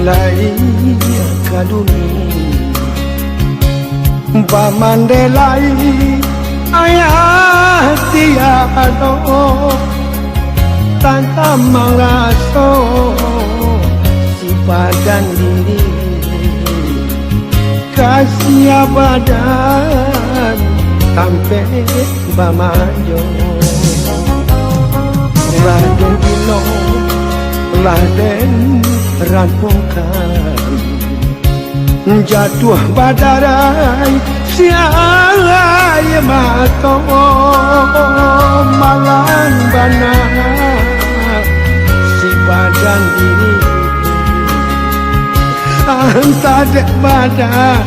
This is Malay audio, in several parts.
lai kaduni pamandelai ayah tiado tanpa mengaso si badan diri kasih badan sampai bamajo Raden Ilo Raden Rampungkan jatuh badarai siai mato malang bana si badan diri anta dek badan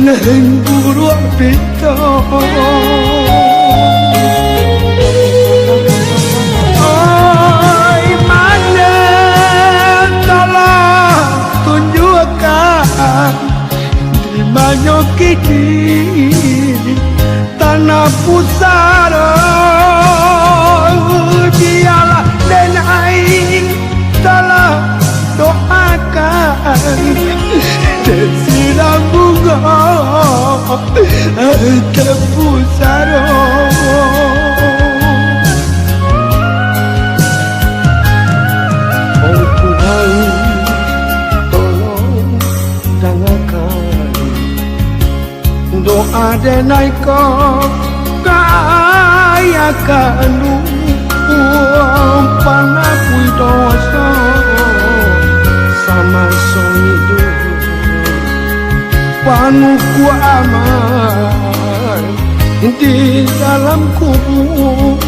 neng buruk pito oi mana tolong tunjukkan di mana kini tanah pusara dialah dan air tolong doakan tersiram bunga terpusara oh Tuhan tolong dengarkan doa dan kau kaya kandung panapui dosa sama hidup panuku aman di dalam kubur.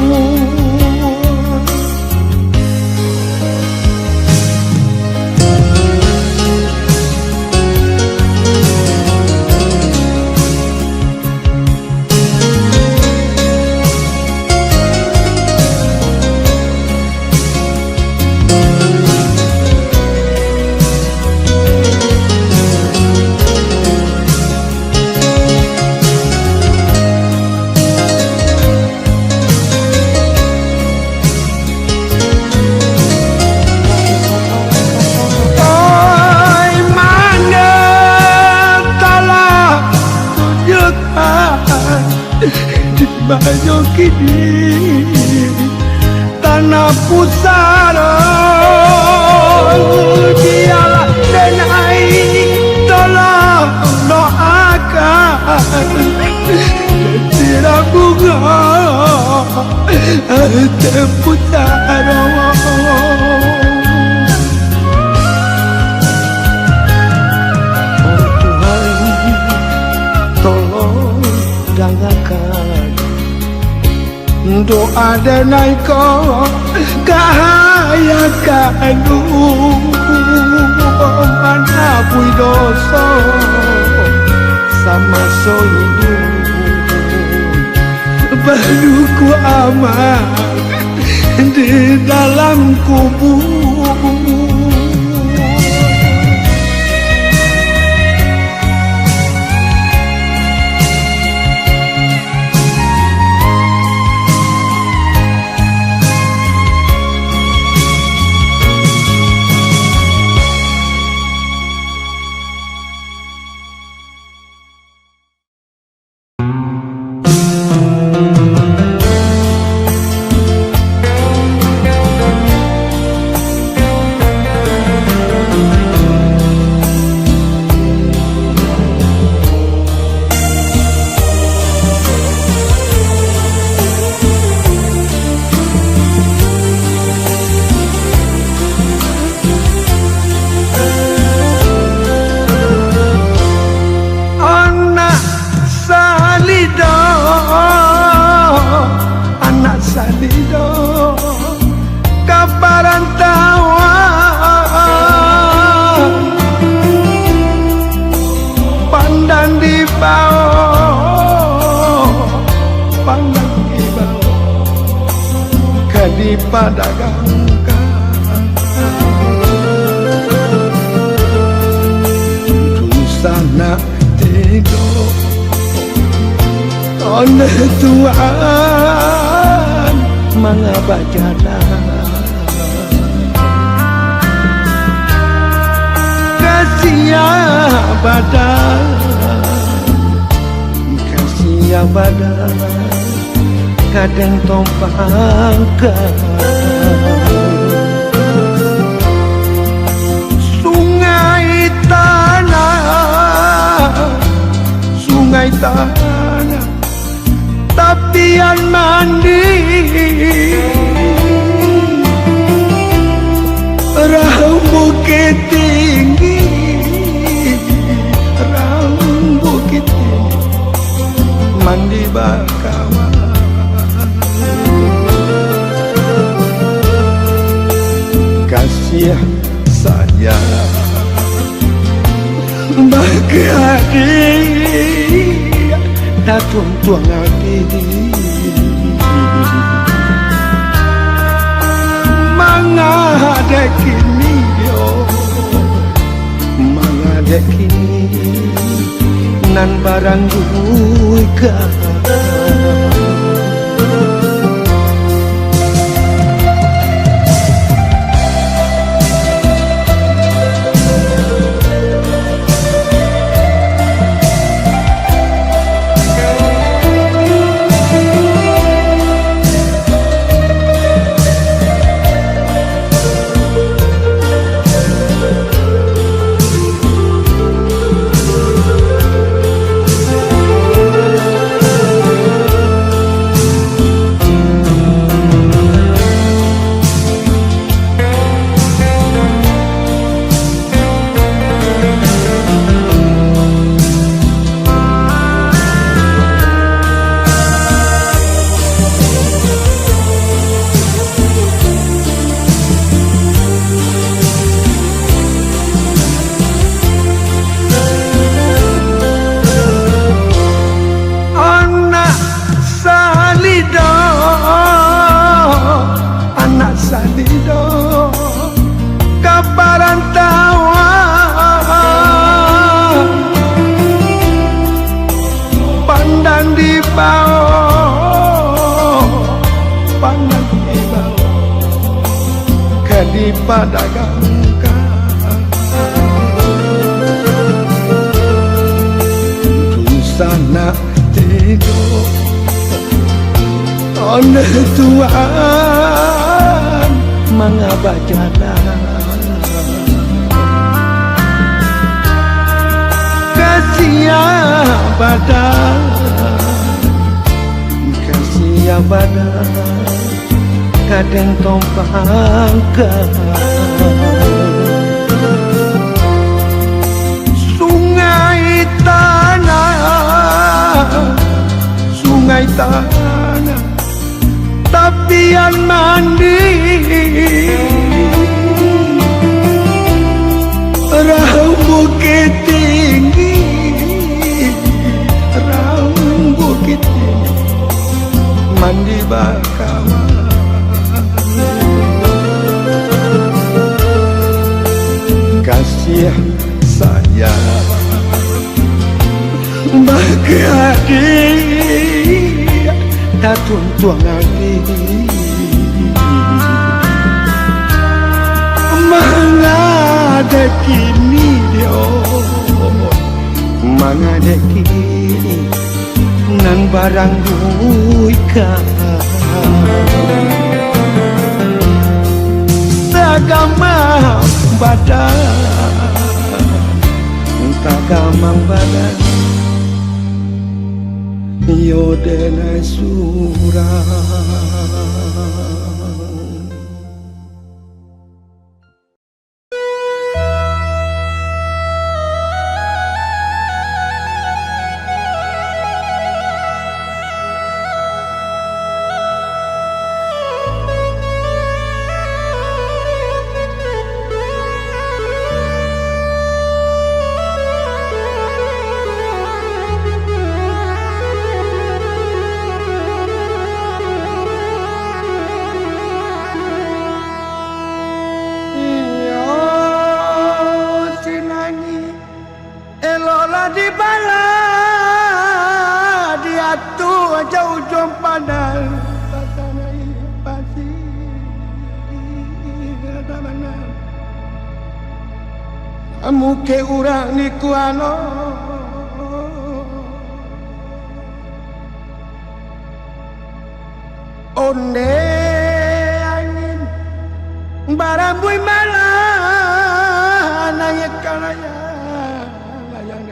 Banyak kini tanah pusara dialah dan air tolong doakan tidak bunga terpusara oh Tuhan tolong dengarkan doa dan kau kaya kandung mana pun dosa sama hidup baru ku aman di dalam kubur. Dipadagang sana tidur oleh Tuhan mengabajana badan, kasih badan, kadang tompangkan. Sungai tanah, tapian mandi, rahang bukit tinggi, rahang bukit tinggi, mandi bakawan. Kasih saya bagi adik, tak tuang adik. Mangade kini yo, mangade kini nan barang duka. Diperdagangkan di sana tidur oleh Tuhan mengabah jalan. Kasih badan, kadang tompangkan. Sungai tanah, tapian mandi, rahang bukit tinggi, rahang bukit tinggi, mandi bakawan. Kasih saya bagi adik, tak tuang adik. Mangade kini dia, mangade kini nan barang duka. Tagamang badan, yo dena surah. muke urang niku onde angin barambui malah nanya kalaya layang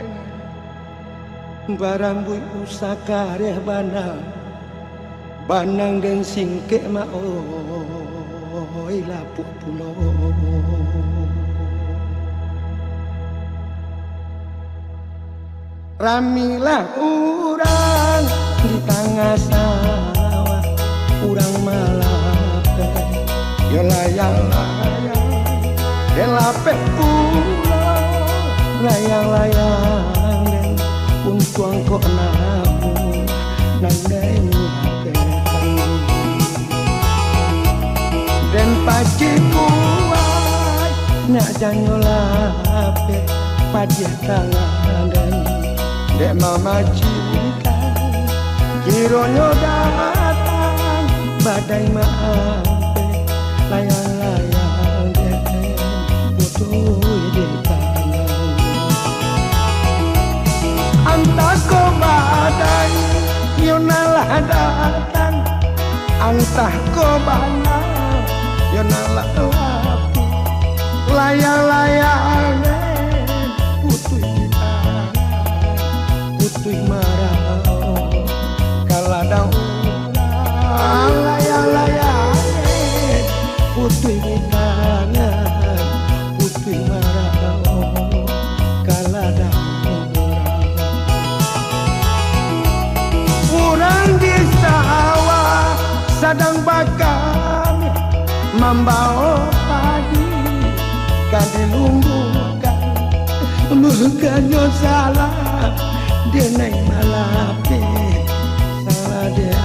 barambui usaka reh banang dan singke ma oi lapuk pulo ramilah urang di tengah sawah urang malape yo layang-layang dan lapek pulo layang-layang dan untuang kok namun nandeng dan paci kuat nak jangolape padia tangan dan dek mama cinta kironyo datang badai maampe layang-layang dek butuh di tangan antah ko badai yonalah datang antah ko banang yonalah lapi layang-layang putui kita putui marah kaladang layang-layang putui kita putui marah kaladang urang di sawah sadang bakar membawa padi kade lumbukan bukannya salah dia naik malape salah dia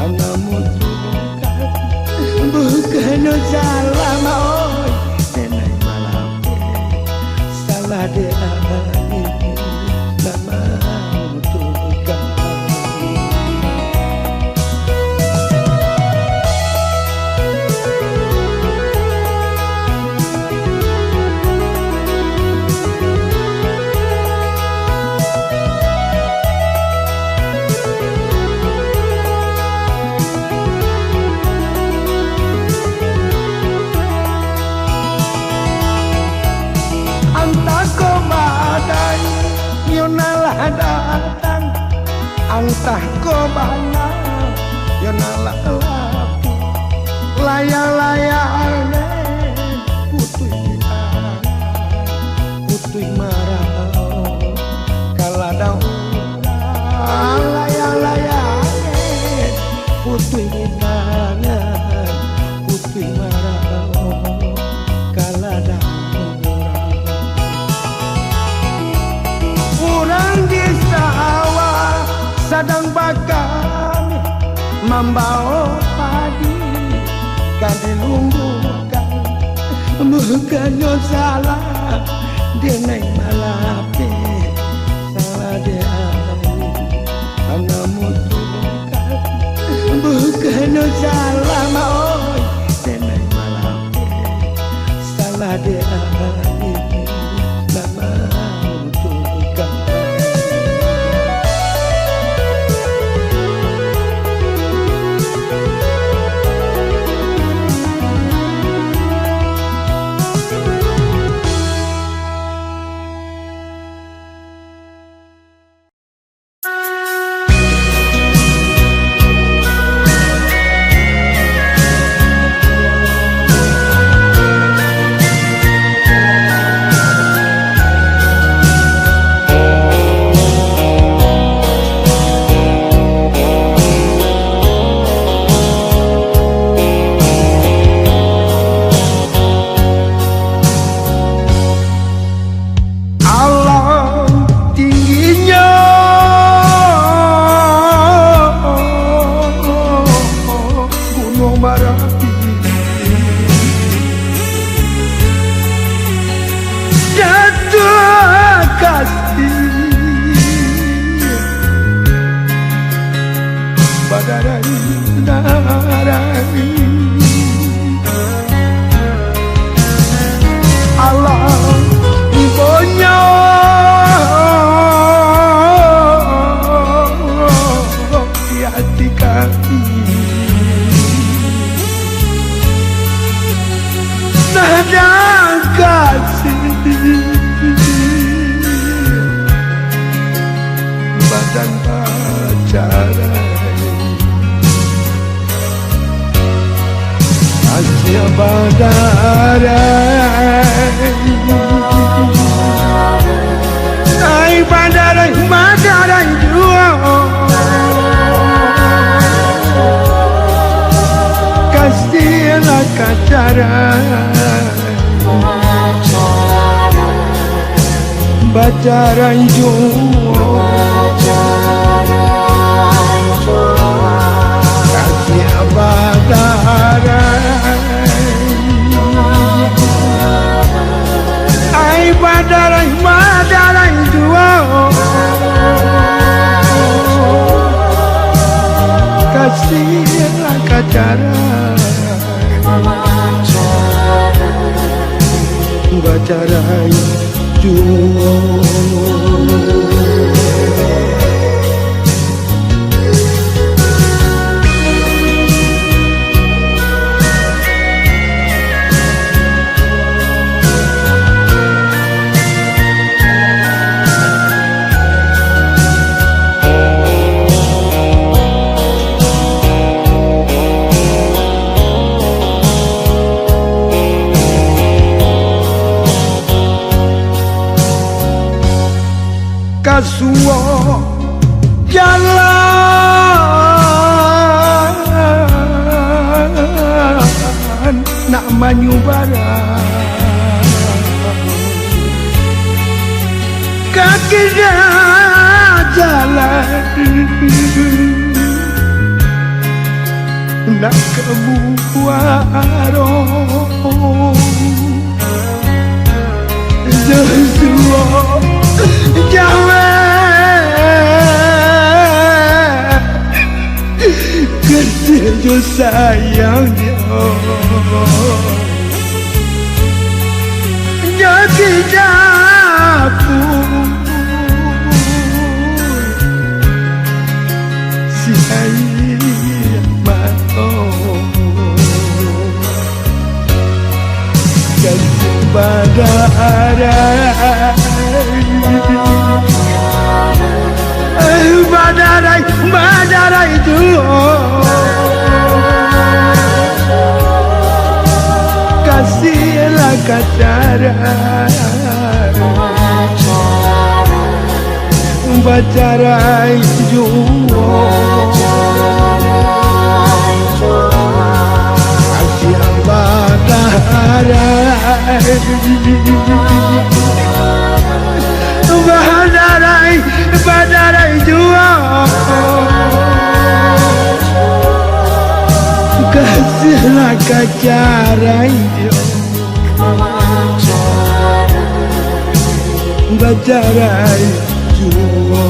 anak mutukan bukannya salah mau dia naik malape salah dia nama mutukan datang antah ko banang yonalah lapi layang-layang putui kita putui marah kaladang layang-layang putui kita putui marah kaladang urang di sawah sadang bakar membawa padi kade lumbukan bukannya salah dia naik malape salah dia anak mutukan bukannya salah mau dia naik malape salah dia nama Allah ada kasih badan pacaran Asia badarai Ai badarai badarai dua Kasihlah kacaran Bacarai jua Kasih badarai Ai badarai badarai jua Kasihlah kacaran Bacarai jua Kasuo jalan nak menyubara kaki jalan nak kebuaro Joshua jangan kerja sayang dia jadi dapur si ayah matong kasih badarai Badarai, badarai dulu Kasihlah kacaran Bacarai dulu Kasih badarai Badarai, badarai jua Kasihlah kacarai Bacarai jua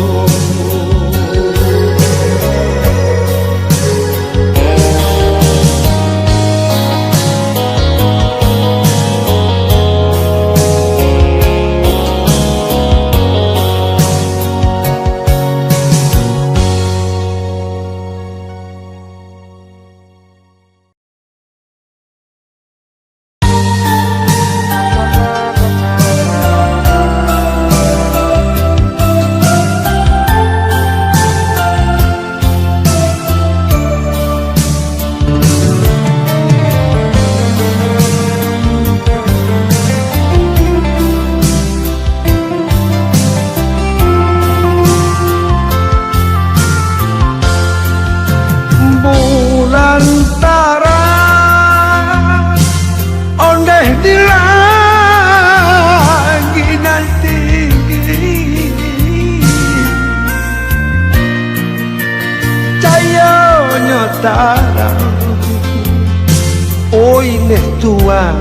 Oi neh Tuhan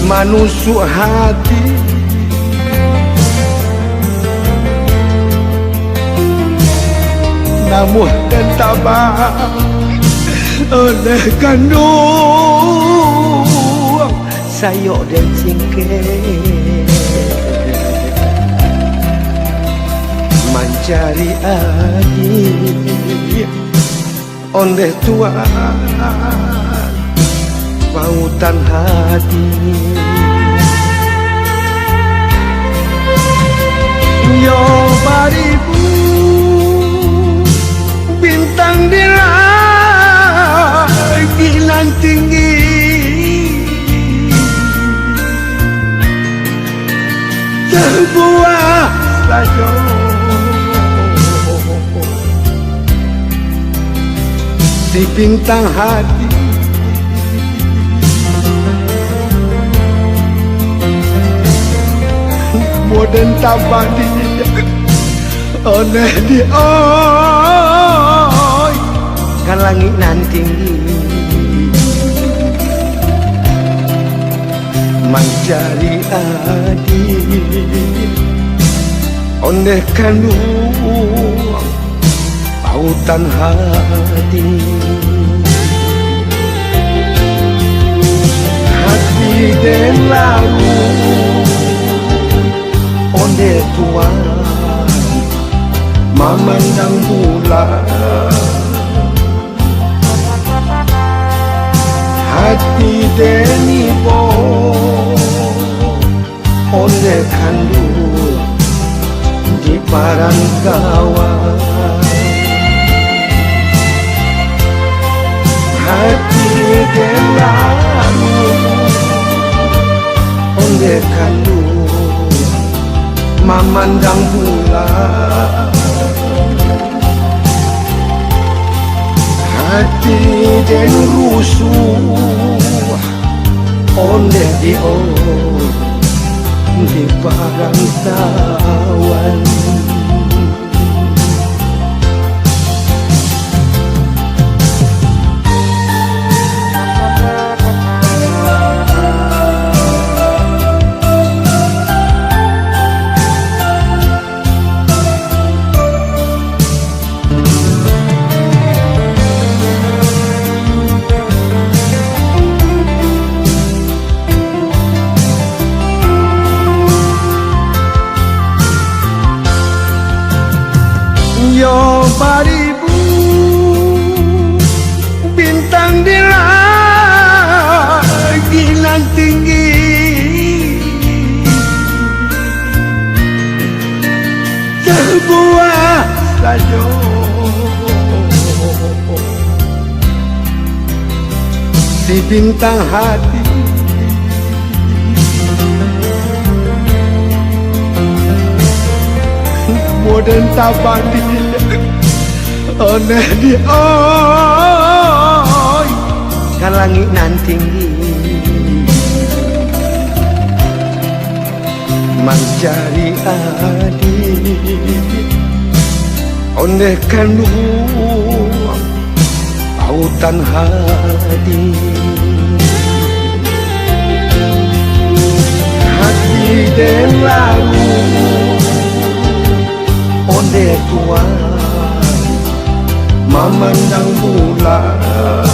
manusuk hati namun dan tabah oleh kandung sayok dan cingkeh mencari adik oleh Tuhan pautan hati. Yo baribu bintang di langit tinggi, terbuah saja si bintang hati. Moden tabadi oneh di oi kan langit nan tinggi mencari adi oneh kan luang pautan hati. Hati den lalu onde tuan memandang bulan. Hati deni bo onde kandu di parang kawan. Hati den lalu onde kandu memandang bulan. Hati den rusuh onde di parang tawan. Yo baribu bintang di langit tinggi, terbuah saja si bintang hati. Moden tabadi oneh di oi kan langit nan tinggi mencari adi oneh kan luang pautan hati. Hati den lalu onde tuan memandang bulan.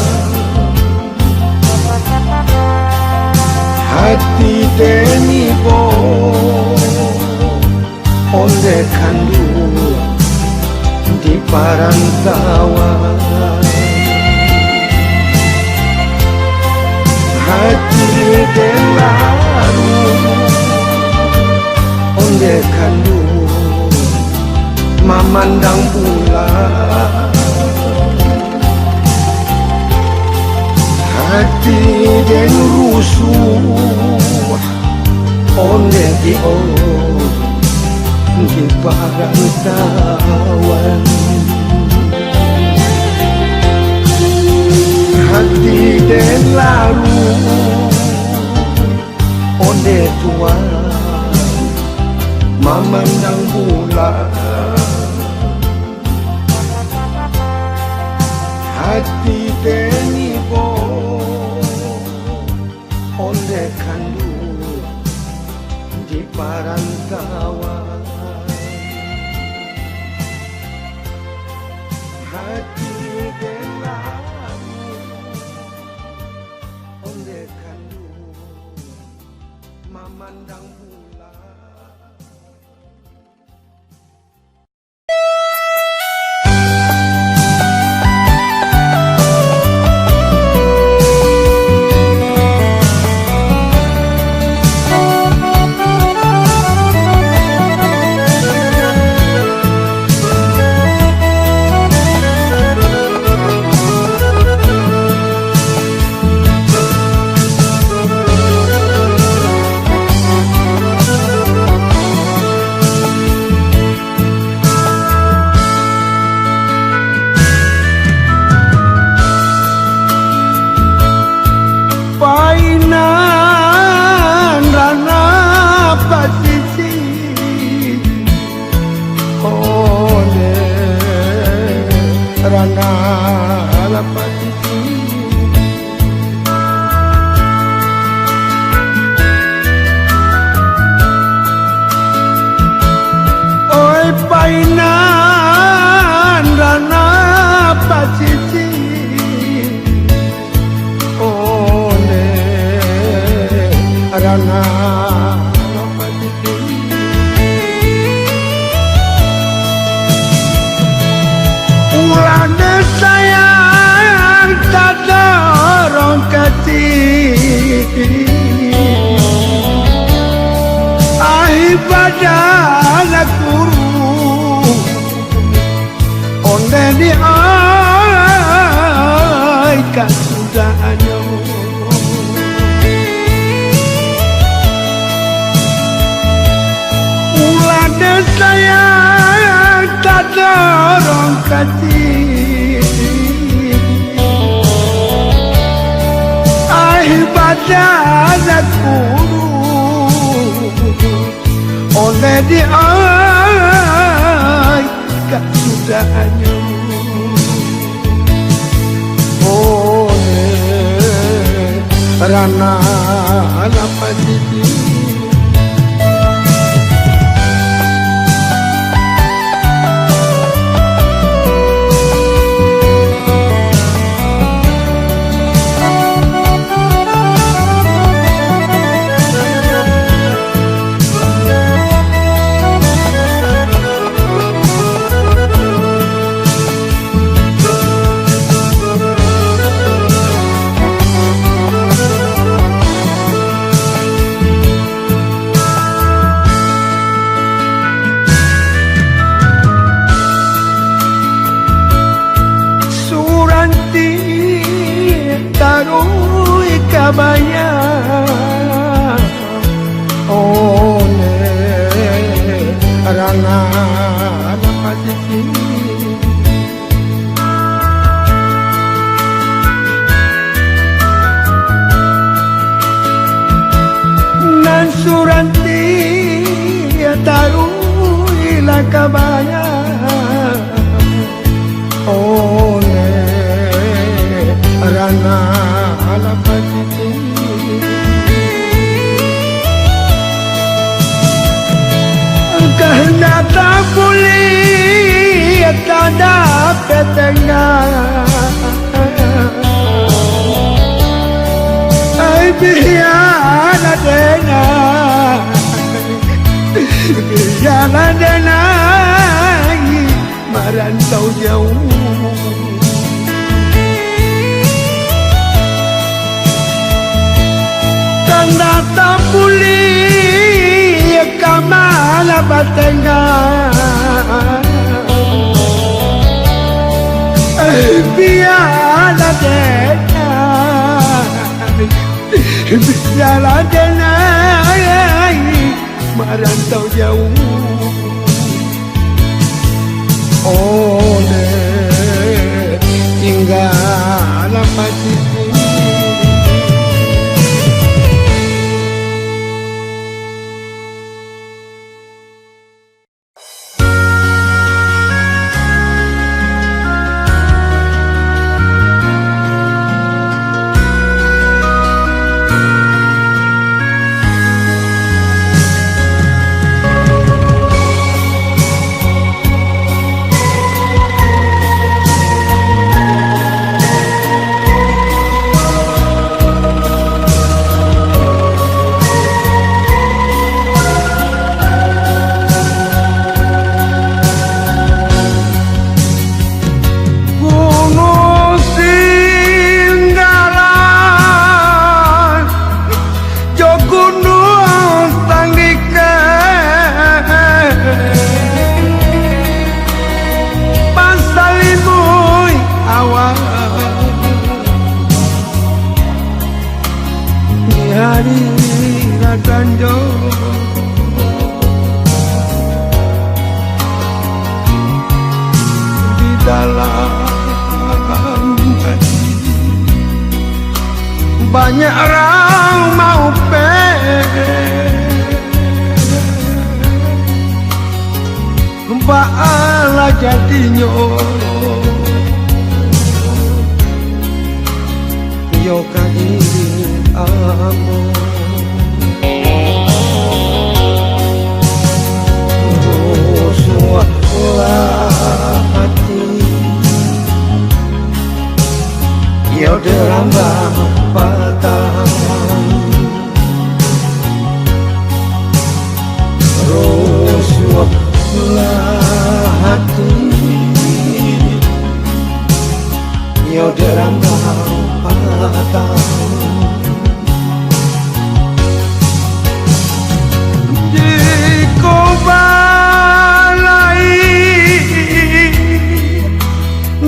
Hati deni bo onde kandu di parang kawan. Hati den lalu onde kandu memandang bulan. Hati den rusuh onde di parang tawan. Hati den lalu onde tuan memandang bulan. Hati deni bo onde kandu di parang kawan. Hati den lalu onde kandu memandang bulan. kala patiti oi painan rana patiti ole rana patiti ulane sayang tak dorong kati badan guru onde di ai kasudahnya ulane sayang tak dorong kati ai badan guru oleh di ai kasudahnya oleh rana lapatiti tarui kabaya oleh rana patiti nan suranti tarui la kabaya oleh rana patiti karena tak boleh tak dapat tengah biarlah dengar biarlah dengar merantau jauh tanda tak boleh kamala batengah biarlah dengar biarlah dengar merantau jauh oleh tinggal patiti hari rakanjo di dalam hati banyak orang mau ba'ala jadinya kamu. Rusuhlah hati, yo derambah patah. Rusuhlah hati, yo derambah patah.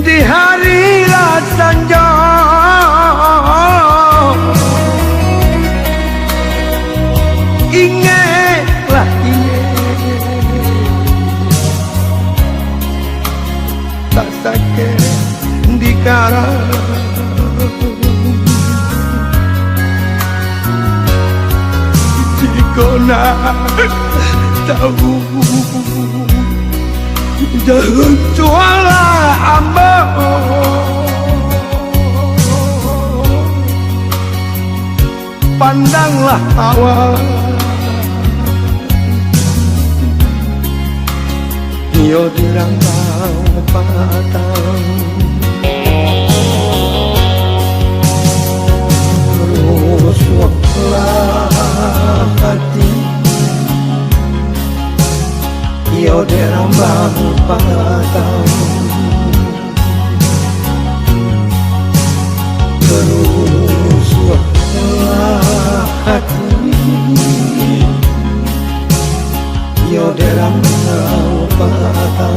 Di hari senja ingatlah tak sakit di karang jika nak tahu jangan jualah hamba. Pandanglah awan, yo dirambang patang. Rusuhlah hati, yo dirambang patang. Rusuhlah hati, yo dirambang patang.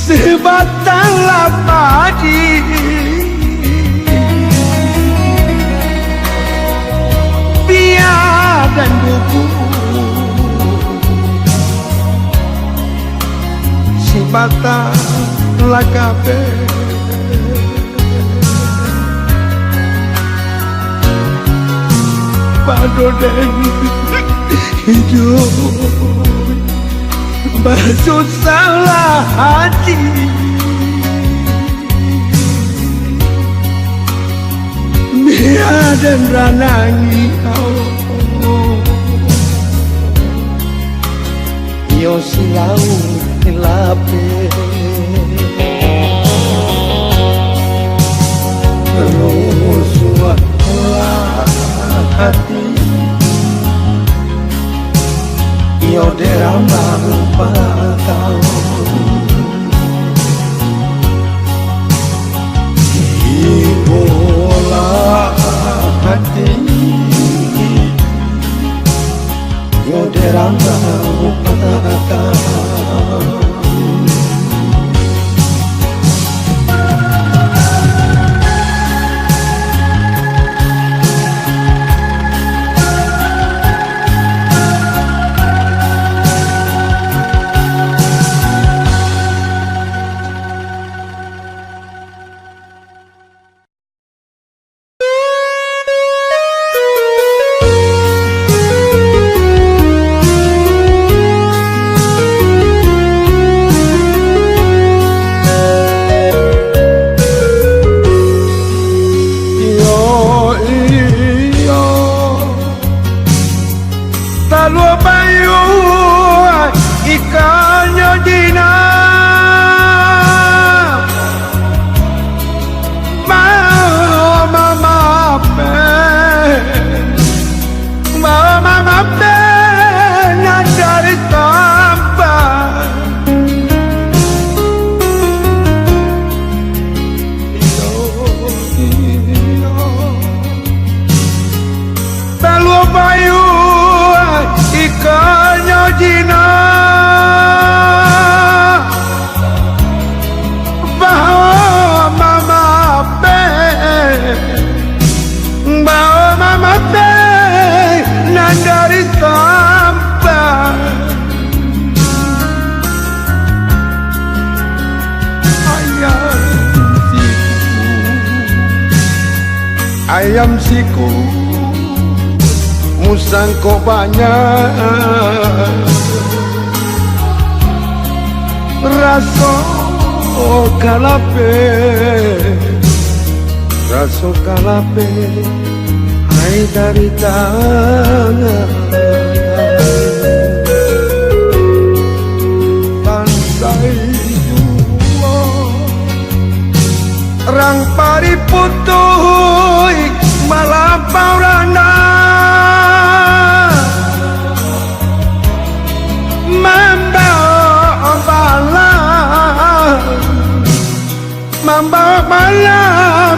Sebatanglah padi biar dan buku, sebatanglah kafe padoden hidup. Bersusahlah hati, biar dan ranangi kau, yo silau lape. Rusuhlah hati, yo dirambang patang. Ibulah hati, yo dirambang patang. ayam siku musang kok banyak raso kalape hai dari tangan bansai jua rang pariputuy malapaw rana membawa malam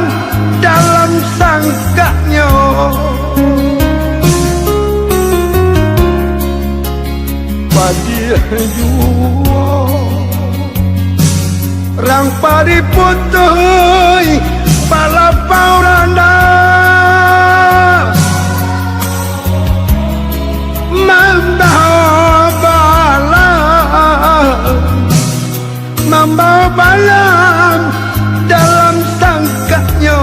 dalam sangkanya padi jua rang pariputuy malapaw rana membawa malam dalam sangkanya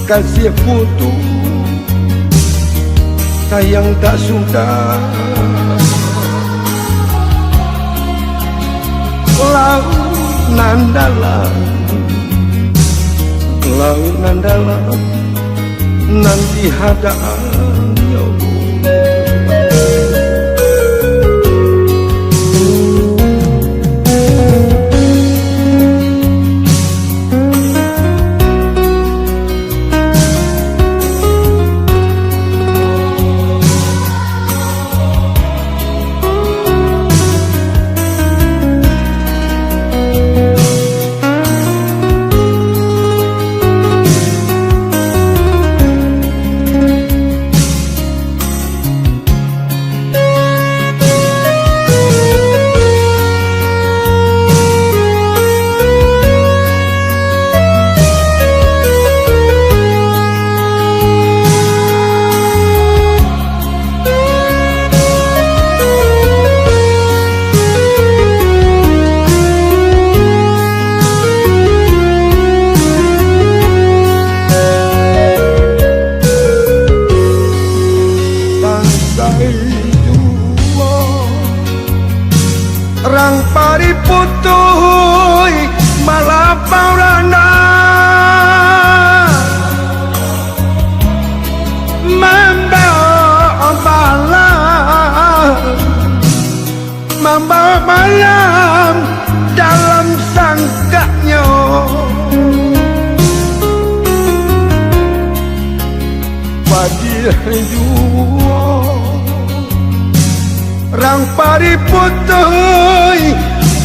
kasih putu sayang tak sudah laut nandalam nanti hadaan ya Allah. Rang pariputuy malapaw rana membawa malam dalam sangkanya padi jua rang pariputuy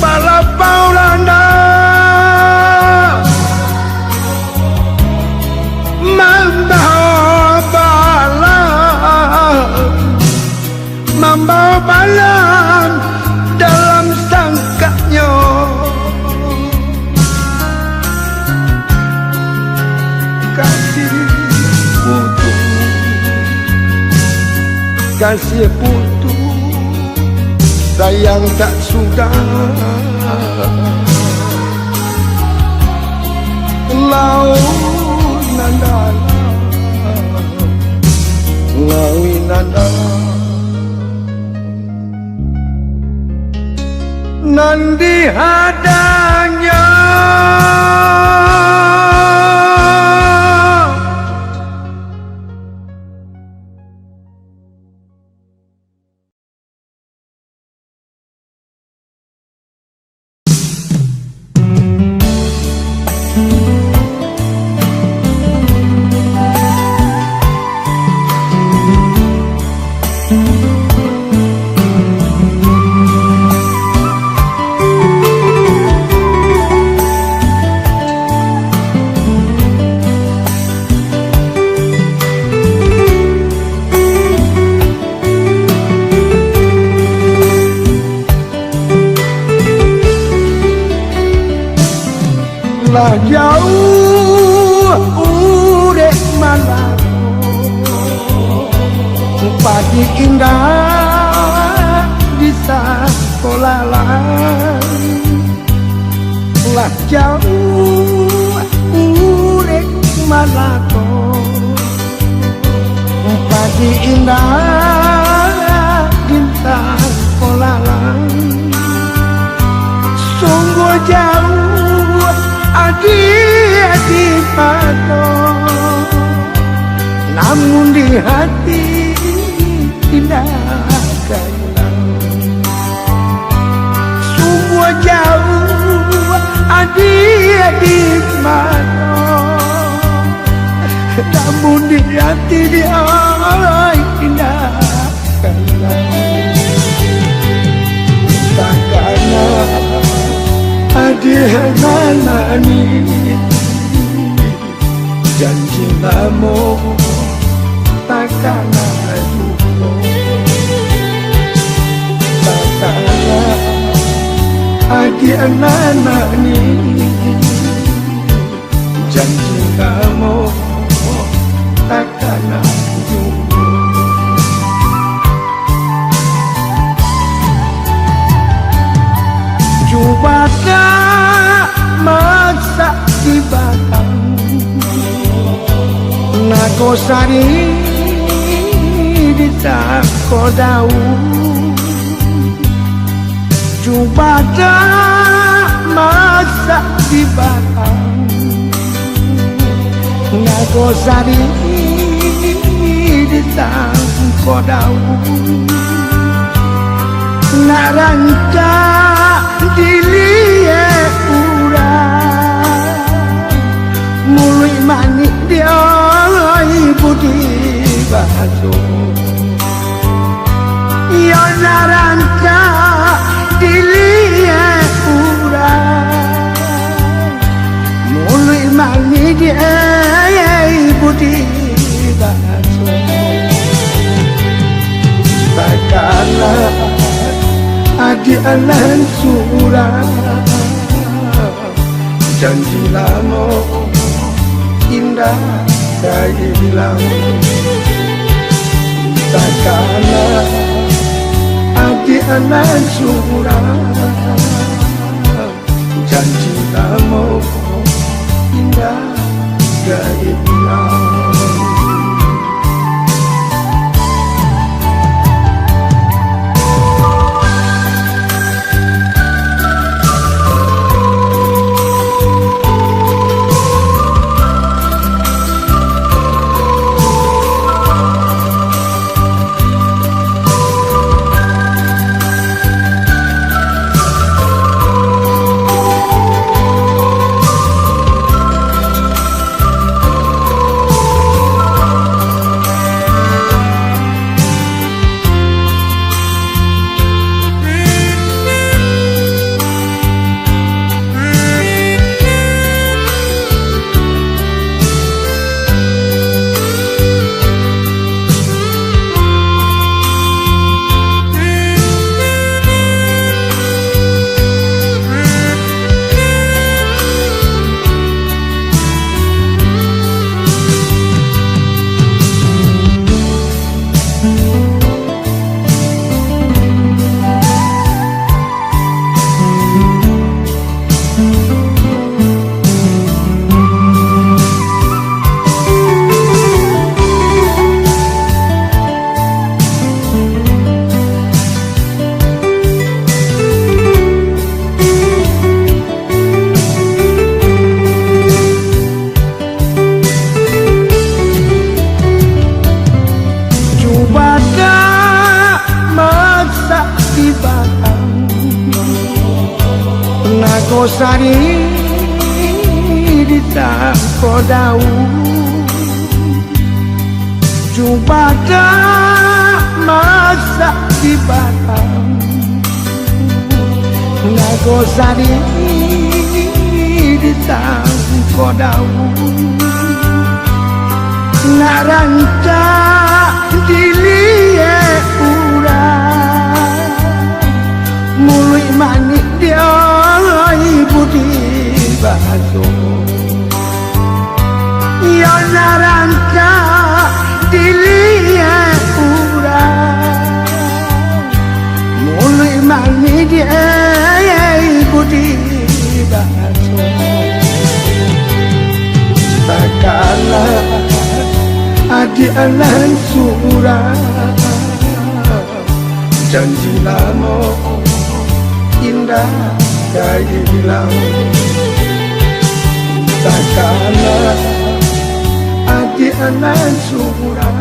malapaw rana membawa malam dalam sangkanya kasih putu sayang tak sudah laut nandalam nanti hadanya lah jauh urek malam pagi indah di bisa kolalang lah jauh urek malako pagi indah bintang kolalang sungguh jauh adik-adik pato namun di hati tidak hilang sungguh jauh adik-adik pato namun di hati dia tidak hilang takana adik nani janji kamu takkan lupa takana adik nani janji kamu takkan lupa Jubata maksa di batang Nagosari di tako daun Jubata maksa di batang Nagosari di tako daun Narangka dilie urang Mului manik dia ibu di batu Ya narangka dilie urang Mului manik dia ibu di batu Takkanlah adik alan surang janji lama indah gaya hilang takkanlah adik alan surang janji lama indah gaya hilang Nagosari di tako daun Jubata masak di batang Nagosari di tako daun Narangka dilie urang Mului manik dia ibu di batu Ya narangka dilie urang Adi alan surah janji lama indah dari laut takkanlah adi alan surah